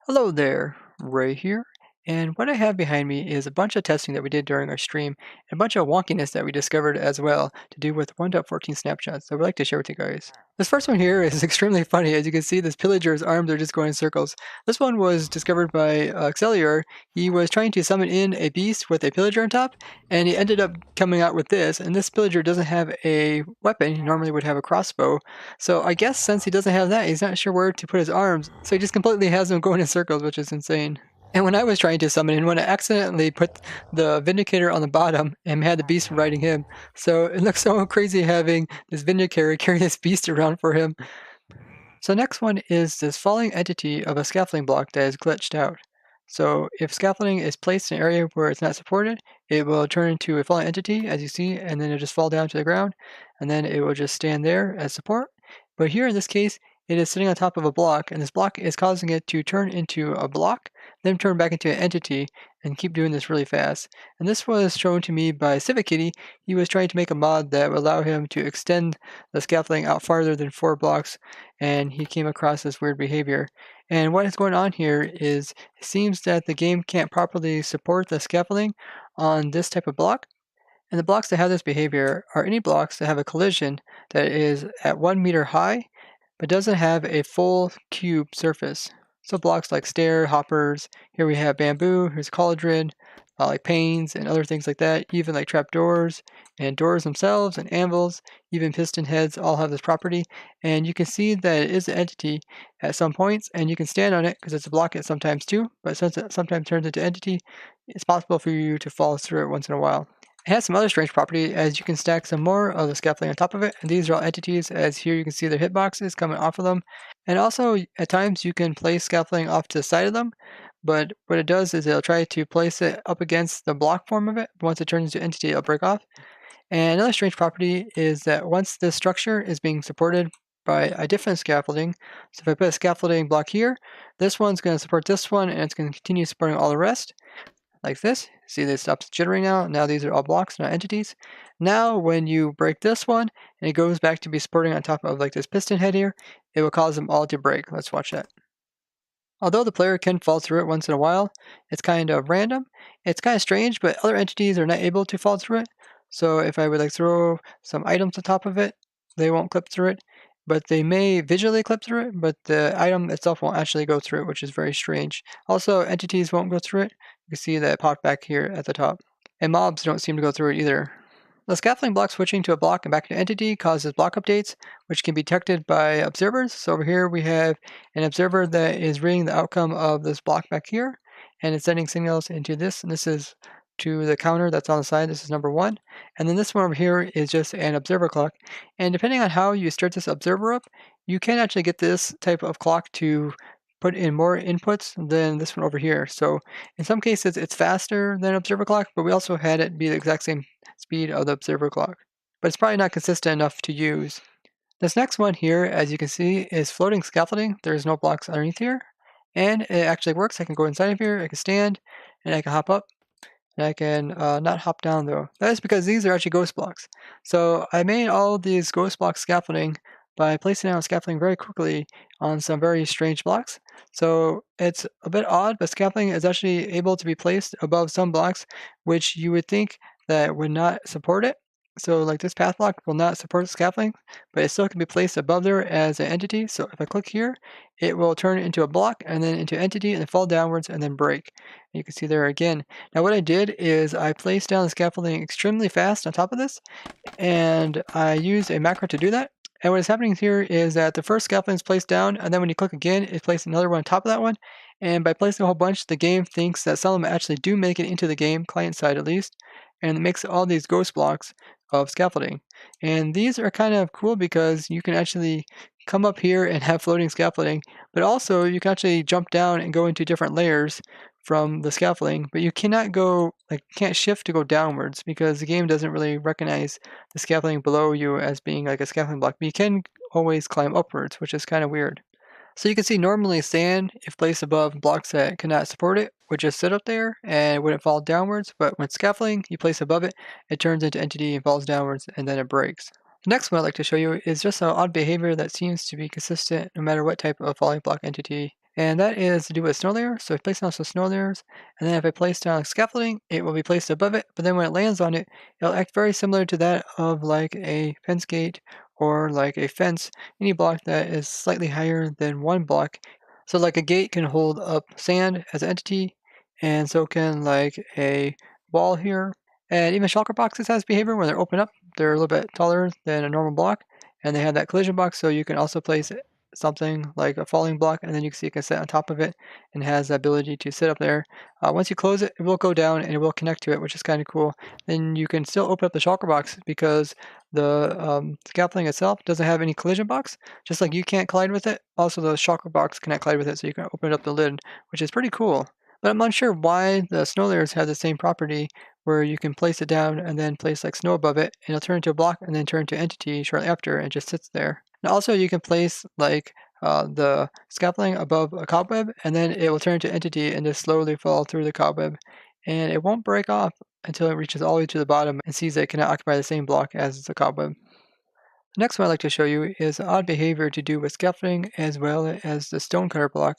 Hello there, Ray here. And what I have behind me is a bunch of testing that we did during our stream, and a bunch of wonkiness that we discovered as well to do with 1.14 snapshots that we'd like to share with you guys. This first one here is extremely funny. As you can see, this pillager's arms are just going in circles. This one was discovered by Xelior. He was trying to summon in a beast with a pillager on top, and he ended up coming out with this. And this pillager doesn't have a weapon. He normally would have a crossbow. So I guess since he doesn't have that, he's not sure where to put his arms. So he just completely has them going in circles, which is insane. And when I was trying to summon him, when I accidentally put the Vindicator on the bottom and had the beast riding him, so it looks so crazy having this Vindicator carry this beast around for him. So next one is this falling entity of a scaffolding block that is glitched out. So if scaffolding is placed in an area where it's not supported, it will turn into a falling entity, as you see, and then it'll just fall down to the ground, and then it will just stand there as support. But here in this case, it is sitting on top of a block, and this block is causing it to turn into a block, then turn back into an entity, and keep doing this really fast. And this was shown to me by CivicKitty. He was trying to make a mod that would allow him to extend the scaffolding out farther than 4 blocks, and he came across this weird behavior. And what is going on here is it seems that the game can't properly support the scaffolding on this type of block. And the blocks that have this behavior are any blocks that have a collision that is at 1 meter high but doesn't have a full cube surface. So blocks like stair, hoppers, here we have bamboo, here's cauldron, like panes and other things like that, even like trapdoors and doors themselves and anvils, even piston heads all have this property. And you can see that it is an entity at some points, and you can stand on it because it's a block it sometimes too, but since it sometimes turns into entity, it's possible for you to fall through it once in a while. It has some other strange property as you can stack some more of the scaffolding on top of it, and these are all entities, as here you can see their hitboxes coming off of them. And also at times you can place scaffolding off to the side of them, but what it does is it'll try to place it up against the block form of it. Once it turns into entity, it'll break off. And another strange property is that once this structure is being supported by a different scaffolding, so if I put a scaffolding block here, this one's going to support this one, and it's going to continue supporting all the rest like this. See, they stopped jittering now. Now these are all blocks, not entities. Now when you break this one and it goes back to be supporting on top of like this piston head here, it will cause them all to break. Let's watch that. Although the player can fall through it once in a while, it's kind of random. It's kind of strange, but other entities are not able to fall through it. So if I would like throw some items on top of it, they won't clip through it. But they may visually clip through it, but the item itself won't actually go through it, which is very strange. Also, entities won't go through it. You can see that it popped back here at the top. And mobs don't seem to go through it either. The scaffolding block switching to a block and back to entity causes block updates, which can be detected by observers. So over here we have an observer that is reading the outcome of this block back here, and it's sending signals into this, and this is to the counter that's on the side. This is number 1. And then this one over here is just an observer clock. And depending on how you start this observer up, you can actually get this type of clock to put in more inputs than this one over here. So in some cases it's faster than observer clock, but we also had it be the exact same speed of the observer clock. But it's probably not consistent enough to use. This next one here, as you can see, is floating scaffolding. There's no blocks underneath here. And it actually works. I can go inside of here, I can stand, and I can hop up. And I can not hop down though. That is because these are actually ghost blocks. So I made all these ghost block scaffolding by placing down scaffolding very quickly on some very strange blocks. So it's a bit odd, but scaffolding is actually able to be placed above some blocks, which you would think that would not support it. So like this path block will not support scaffolding, but it still can be placed above there as an entity. So if I click here, it will turn into a block and then into entity and then fall downwards and then break. You can see there again. Now what I did is I placed down the scaffolding extremely fast on top of this, and I used a macro to do that. And what is happening here is that the first scaffolding is placed down, and then when you click again, it places another one on top of that one. And by placing a whole bunch, the game thinks that some of them actually do make it into the game, client side at least, and it makes all these ghost blocks of scaffolding. And these are kind of cool because you can actually come up here and have floating scaffolding, but also you can actually jump down and go into different layers from the scaffolding, but you cannot go, like, can't shift to go downwards because the game doesn't really recognize the scaffolding below you as being like a scaffolding block, but you can always climb upwards, which is kind of weird. So you can see normally sand, if placed above blocks that cannot support it, would just sit up there and it wouldn't fall downwards, but when scaffolding, you place above it, it turns into entity and falls downwards and then it breaks. The next one I'd like to show you is just an odd behavior that seems to be consistent no matter what type of falling block entity and that is to do with snow layers. So I place down some snow layers, and then if I place down scaffolding, it will be placed above it, but then when it lands on it, it'll act very similar to that of like a fence gate or like a fence, any block that is slightly higher than one block. So like a gate can hold up sand as an entity, and so can like a wall here. And even shulker boxes has behavior when they're open up. They're a little bit taller than a normal block, and they have that collision box, so you can also place something like a falling block, and then you can see it can sit on top of it and has the ability to sit up there. Once you close it, it will go down and it will connect to it, which is kind of cool. Then you can still open up the shulker box because the scaffolding itself doesn't have any collision box. Just like you can't collide with it, also the shulker box cannot collide with it, so you can open up the lid, which is pretty cool. But I'm unsure why the snow layers have the same property where you can place it down and then place like snow above it, and it'll turn into a block and then turn into entity shortly after and just sits there. And also you can place like the scaffolding above a cobweb, and then it will turn into entity and just slowly fall through the cobweb, and it won't break off until it reaches all the way to the bottom and sees that it cannot occupy the same block as the cobweb. The next one I'd like to show you is odd behavior to do with scaffolding as well as the stonecutter block.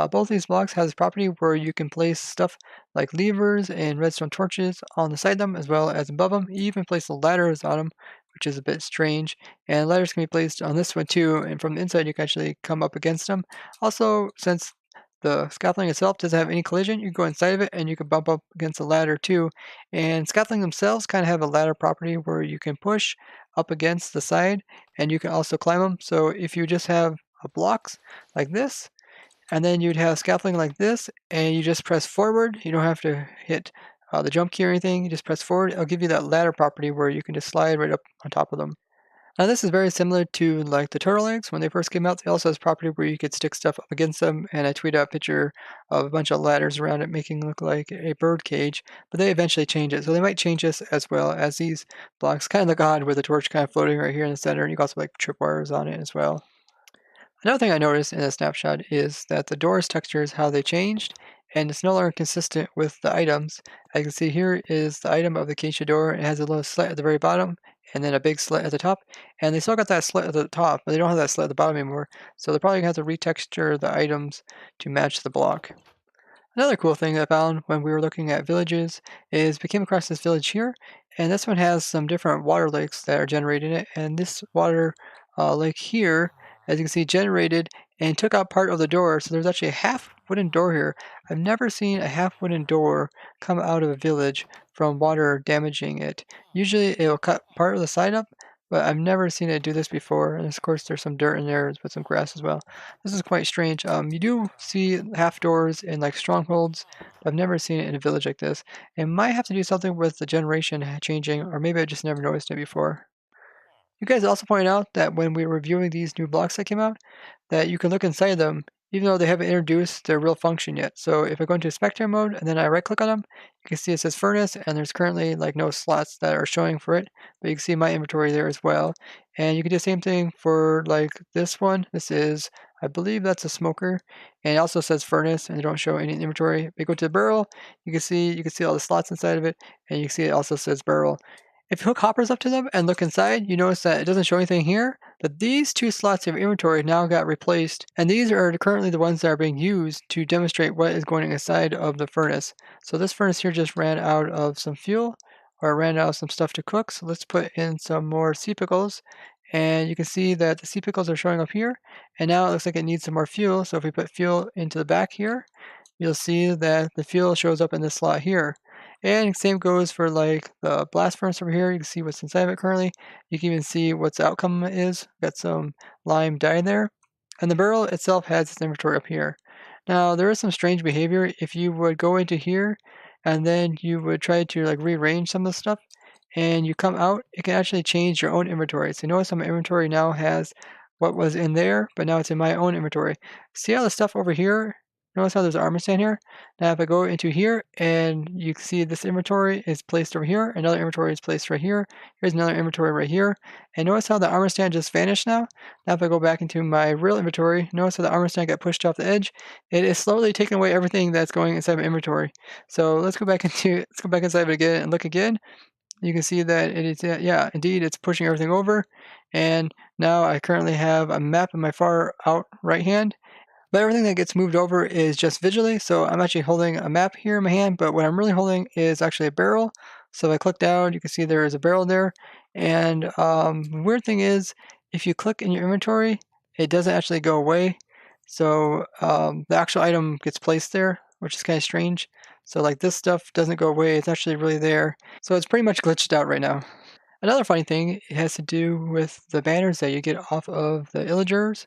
Both these blocks have this property where you can place stuff like levers and redstone torches on the side of them as well as above them. You even place the ladders on them, which is a bit strange. And ladders can be placed on this one too, and from the inside you can actually come up against them. Also, since the scaffolding itself doesn't have any collision, you can go inside of it and you can bump up against the ladder too. And scaffolding themselves kind of have a ladder property where you can push up against the side, and you can also climb them. So if you just have blocks like this, and then you'd have scaffolding like this, and you just press forward, you don't have to hit the jump key or anything, you just press forward, it'll give you that ladder property where you can just slide right up on top of them. Now this is very similar to like the turtle eggs when they first came out. They also has property where you could stick stuff up against them, and I tweeted out a picture of a bunch of ladders around it making it look like a bird cage, but they eventually change it. So they might change this as well as these blocks kind of look odd with the torch kind of floating right here in the center, and you can also like tripwires on it as well. Another thing I noticed in the snapshot is that the doors textures, how they changed, and it's no longer consistent with the items. As you can see here is the item of the Acacia door. It has a little slit at the very bottom and then a big slit at the top. And they still got that slit at the top, but they don't have that slit at the bottom anymore. So they're probably going to have to retexture the items to match the block. Another cool thing that I found when we were looking at villages is we came across this village here, and this one has some different water lakes that are generated in it. And this water lake here, as you can see, generated and took out part of the door. So there's actually a half wooden door here. I've never seen a half wooden door come out of a village from water damaging it. Usually it will cut part of the side up, but I've never seen it do this before. And of course, there's some dirt in there with some grass as well. This is quite strange. You do see half doors in like strongholds, but I've never seen it in a village like this. It might have to do something with the generation changing, or maybe I just never noticed it before. You guys also pointed out that when we were reviewing these new blocks that came out, that you can look inside them, even though they haven't introduced their real function yet. So if I go into spectator mode and then I right click on them, you can see it says furnace, and there's currently like no slots that are showing for it, but you can see my inventory there as well. And you can do the same thing for like this one. This is, I believe that's a smoker, and it also says furnace, and they don't show any inventory. If you go to the barrel, you can see all the slots inside of it, and you can see it also says barrel. If you hook hoppers up to them and look inside, you notice that it doesn't show anything here, but these two slots of inventory now got replaced, and these are currently the ones that are being used to demonstrate what is going inside of the furnace. So this furnace here just ran out of some fuel, or ran out of some stuff to cook, so let's put in some more sea pickles, and you can see that the sea pickles are showing up here, and now it looks like it needs some more fuel, so if we put fuel into the back here, you'll see that the fuel shows up in this slot here. And same goes for like the blast furnace over here. You can see what's inside of it currently. You can even see what the outcome is. Got some lime dye there. And the barrel itself has its inventory up here. Now there is some strange behavior. If you would go into here and then you would try to like rearrange some of the stuff and you come out, it can actually change your own inventory. So notice how my inventory now has what was in there, but now it's in my own inventory. See how the stuff over here, notice how there's an armor stand here? Now if I go into here and you can see this inventory is placed over here, another inventory is placed right here, here's another inventory right here, and notice how the armor stand just vanished now? Now if I go back into my real inventory, notice how the armor stand got pushed off the edge. It is slowly taking away everything that's going inside my inventory. So let's go back inside of it again and look again. You can see that it is, yeah, indeed, it's pushing everything over. And now I currently have a map in my far out right hand. But everything that gets moved over is just visually. So I'm actually holding a map here in my hand, but what I'm really holding is actually a barrel. So if I click down, you can see there is a barrel there. And the weird thing is, if you click in your inventory, it doesn't actually go away. So the actual item gets placed there, which is kind of strange. So like this stuff doesn't go away. It's actually really there. So it's pretty much glitched out right now. Another funny thing, it has to do with the banners that you get off of the Illagers,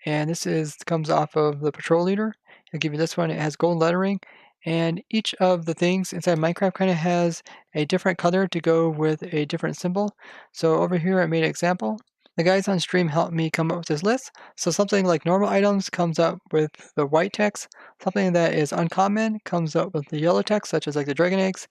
and this is comes off of the patrol leader. I'll give you this one. It has gold lettering, and each of the things inside Minecraft kind of has a different color to go with a different symbol. So over here, I made an example. The guys on stream helped me come up with this list. So something like normal items comes up with the white text. Something that is uncommon comes up with the yellow text, such as like the dragon eggs.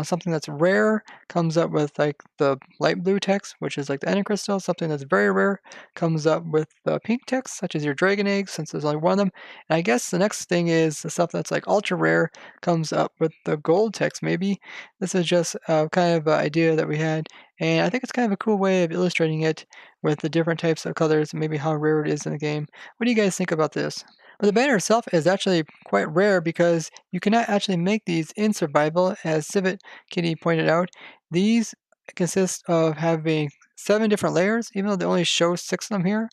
Something that's rare comes up with like the light blue text, which is like the ender crystal. Something that's very rare comes up with the pink text, such as your dragon eggs, since there's only one of them. And I guess the next thing is the stuff that's like ultra rare comes up with the gold text, maybe. This is just kind of an idea that we had. And I think it's kind of a cool way of illustrating it with the different types of colors and maybe how rare it is in the game. What do you guys think about this? But the banner itself is actually quite rare because you cannot actually make these in survival, as Civet Kitty pointed out. These consist of having 7 different layers, even though they only show 6 of them here.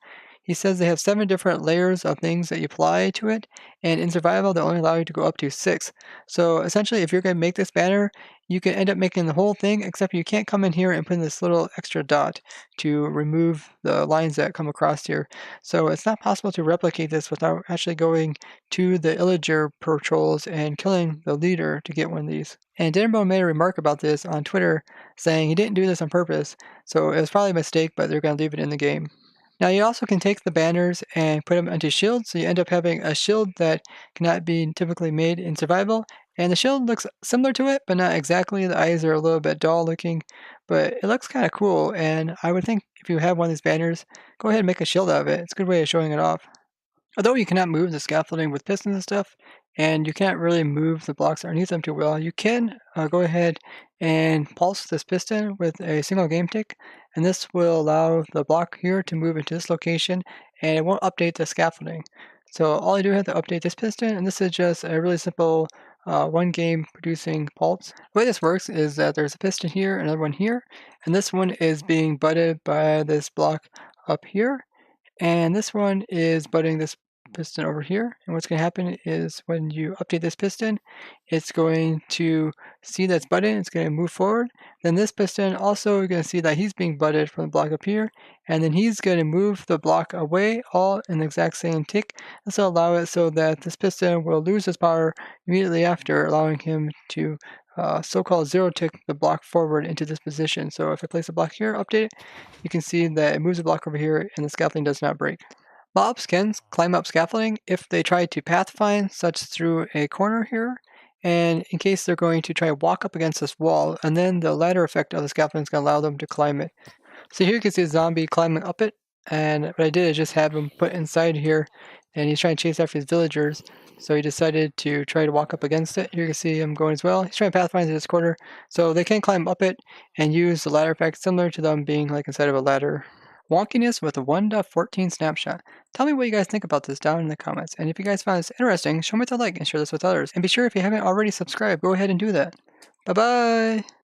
He says they have 7 different layers of things that you apply to it, and in survival they only allow you to go up to 6. So essentially, if you're going to make this banner, you can end up making the whole thing, except you can't come in here and put in this little extra dot to remove the lines that come across here. So it's not possible to replicate this without actually going to the Illager patrols and killing the leader to get one of these. And Dinnerbone made a remark about this on Twitter, saying he didn't do this on purpose, so it was probably a mistake, but they're going to leave it in the game. Now you also can take the banners and put them into shields, so you end up having a shield that cannot be typically made in survival. And the shield looks similar to it, but not exactly. The eyes are a little bit dull looking, but it looks kind of cool. And I would think if you have one of these banners, go ahead and make a shield out of it. It's a good way of showing it off. Although you cannot move the scaffolding with pistons and stuff, and you can't really move the blocks underneath them too well, you can go ahead and pulse this piston with a single game tick, and this will allow the block here to move into this location, and it won't update the scaffolding. So all I do is to update this piston, and this is just a really simple one game producing pulse. The way this works is that there's a piston here, another one here, and this one is being butted by this block up here, and this one is butting this piston over here. And what's going to happen is when you update this piston, it's going to see that's butted, it's going to move forward. Then this piston also, you're going to see that he's being butted from the block up here, and then he's going to move the block away all in the exact same tick. This will allow it so that this piston will lose its power immediately after, allowing him to so-called zero tick the block forward into this position. So if I place a block here, update it, you can see that it moves the block over here and the scaffolding does not break. Mobs can climb up scaffolding if they try to path find, such through a corner here, and in case they're going to try to walk up against this wall, and then the ladder effect of the scaffolding is going to allow them to climb it. So here you can see a zombie climbing up it, and what I did is just have him put inside here, and he's trying to chase after his villagers, so he decided to try to walk up against it. Here you can see him going as well. He's trying to pathfind to this corner, so they can climb up it and use the ladder effect similar to them being like inside of a ladder. Wonkiness with a 1.14 snapshot. Tell me what you guys think about this down in the comments, and if you guys found this interesting, show me the like and share this with others. And be sure if you haven't already subscribed, go ahead and do that. Bye bye!